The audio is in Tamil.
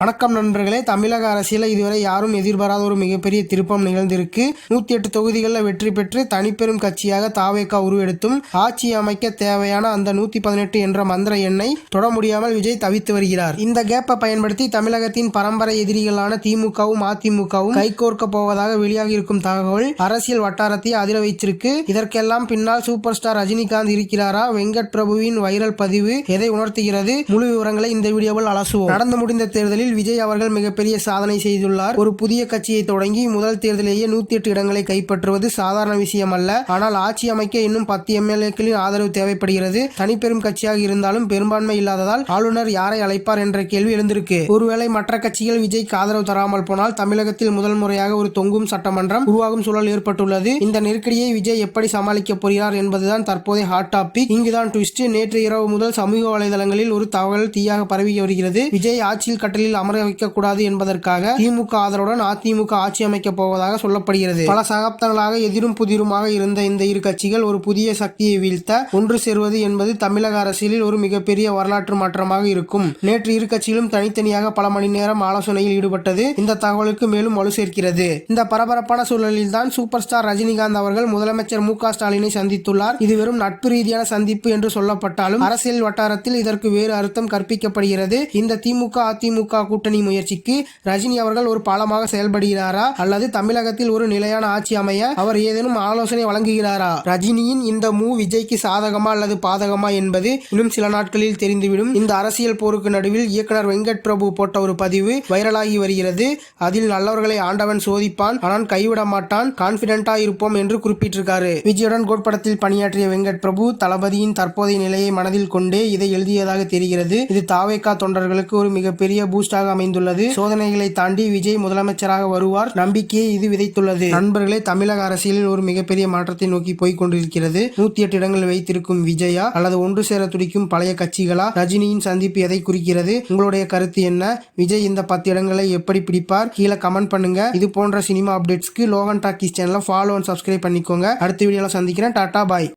வணக்கம் நண்பர்களே, தமிழக அரசியலில் இதுவரை யாரும் எதிர்பாராத ஒரு மிகப்பெரிய திருப்பம் நிகழ்ந்திருக்கு. 108 தொகுதிகளில் வெற்றி பெற்று தனிப்பெரும் கட்சியாக தாவேகா உருவெடுத்தும் ஆட்சி அமைக்க தேவையான அந்த 118 என்ற மந்திர எண்ணை தொட முடியாமல் விஜய் தவித்து வருகிறார். இந்த கேப்பை பயன்படுத்தி தமிழகத்தின் பரம்பரை எதிரிகளான திமுகவும் அதிமுகவும் கைகோர்க்க போவதாக வெளியாகி இருக்கும் தகவல் அரசியல் வட்டாரத்தை அதிர வைத்திருக்கு. இதற்கெல்லாம் பின்னால் சூப்பர் ஸ்டார் ரஜினிகாந்த் இருக்கிறாரா? வெங்கட் பிரபுவின் வைரல் பதிவு எதை உணர்த்துகிறது? முழு விவரங்களை இந்த வீடியோவில் அலசுவோம். நடந்து முடிந்த தேர்தலில் விஜய் அவர்கள் மிகப்பெரிய சாதனை செய்துள்ளார். ஒரு புதிய கட்சியை தொடங்கி முதல் தேர்தலிலேயே 108 இடங்களை கைப்பற்றுவது சாதாரண விஷயம் அல்ல. ஆனால் ஆட்சி அமைக்க இன்னும் 10 எம்எல்ஏக்களின் ஆதரவு தேவைப்படுகிறது. தனிப்பெரும் கட்சியாக இருந்தாலும் பெரும்பான்மை இல்லாததால் ஆளுநர் யாரை அழைப்பார் என்ற கேள்வி எழுந்திருக்கு. ஒருவேளை மற்ற கட்சிகள் விஜய்க்கு ஆதரவு தராமல் போனால் தமிழகத்தில் முதல் முறையாக ஒரு தொங்கும் சட்டமன்றம் உருவாகும் சூழல் ஏற்பட்டுள்ளது. இந்த நெருக்கடியை விஜய் எப்படி சமாளிக்க போகிறார் என்பதுதான் தற்போதைய ஹாட் டாபிக். இங்குதான் ட்விஸ்ட். நேற்று இரவு முதல் சமூக வலைதளங்களில் ஒரு தகவல் தீயாக பரவி வருகிறது. விஜய் ஆட்சியில் கட்டலில் அமர வைக்கக்கூடாது என்பதற்காக திமுக ஆதரவுடன் அதிமுக ஆட்சி அமைக்க போவதாக சொல்லப்படுகிறது. பல சகாப்தங்களாக எதிரும் புதிருமாக இருந்த இந்த இரு கட்சிகள் ஒரு புதிய சக்தியை வீழ்த்த ஒன்று சேர்வது என்பது தமிழக அரசியலில் ஒரு மிகப்பெரிய வரலாற்று மாற்றமாக இருக்கும். நேற்று இரு கட்சிகளும் தனித்தனியாக பல மணி நேரம் ஆலோசனையில் ஈடுபட்டது இந்த தகவலுக்கு மேலும் வலு சேர்க்கிறது. இந்த பரபரப்பான சூழலில் தான் சூப்பர் ஸ்டார் ரஜினிகாந்த் அவர்கள் முதலமைச்சர் மு.க. ஸ்டாலினை சந்தித்துள்ளார். இது வெறும் நட்பு ரீதியான சந்திப்பு என்று சொல்லப்பட்டாலும் அரசியல் வட்டாரத்தில் இதற்கு வேறு அர்த்தம் கற்பிக்கப்படுகிறது. இந்த திமுக அதிமுக கூட்டணி முயற்சிக்கு ரஜினி அவர்கள் ஒரு பாலமாக செயல்படுகிறாரா அல்லது தமிழகத்தில் ஒரு நிலையான ஆட்சி அமைய அவர் ஏதேனும் ஆலோசனை வழங்குகிறாரா? ரஜினியின் இந்த மூவ் விஜய்க்கு சாதகமா அல்லது பாதகமா என்பது இன்னும் சில நாட்களில் தெரிந்துவிடும். இந்த அரசியல் போருக்கு நடுவில் இயக்குனர் வெங்கட் பிரபு போட்ட ஒரு பதிவு வைரலாகி வருகிறது. அதில் நல்லவர்களை ஆண்டவன் சோதிப்பான், ஆனால் கைவிட மாட்டான், கான்பிடென்டா இருப்போம் என்று குறிப்பிட்டிருக்காரு. விஜயுடன் கோட் படத்தில் பணியாற்றிய வெங்கட் பிரபு தளபதியின் தற்போதைய நிலையை மனதில் கொண்டே இதை எழுதியதாக தெரிகிறது. இது தாவேகா தொண்டர்களுக்கு ஒரு மிகப்பெரிய பூஸ்டாக அமைந்துள்ளது. சோதனைகளை தாண்டி விஜய் முதலமைச்சராக வருவார் நம்பிக்கையை இது விதைத்துள்ளது. நண்பர்களே, தமிழக அரசியலில் ஒரு மிகப்பெரிய மாற்றத்தை நோக்கி போய்க் கொண்டிருக்கிறது. 108 இடங்கள் வைத்திருக்கும் விஜயா அல்லது ஒன்று சேர துடிக்கும் பழைய கட்சிகளா? ரஜினியின் சந்திப்பு எதை குறிக்கிறது? உங்களுடைய கருத்து என்ன? விஜய் இந்த 10 இடங்களை எப்படி பிடிப்பார்? கீழே கமெண்ட் பண்ணுங்க. இது போன்ற சினிமா அப்டேட்ஸ்க்கு லோகன் டாக்கீஸ் சேனலை ஃபாலோ அண்ட் சப்ஸ்கிரைப் பண்ணிக்கோங்க. அடுத்த வீடியோல சந்திக்கிறேன். டாடா பாய்.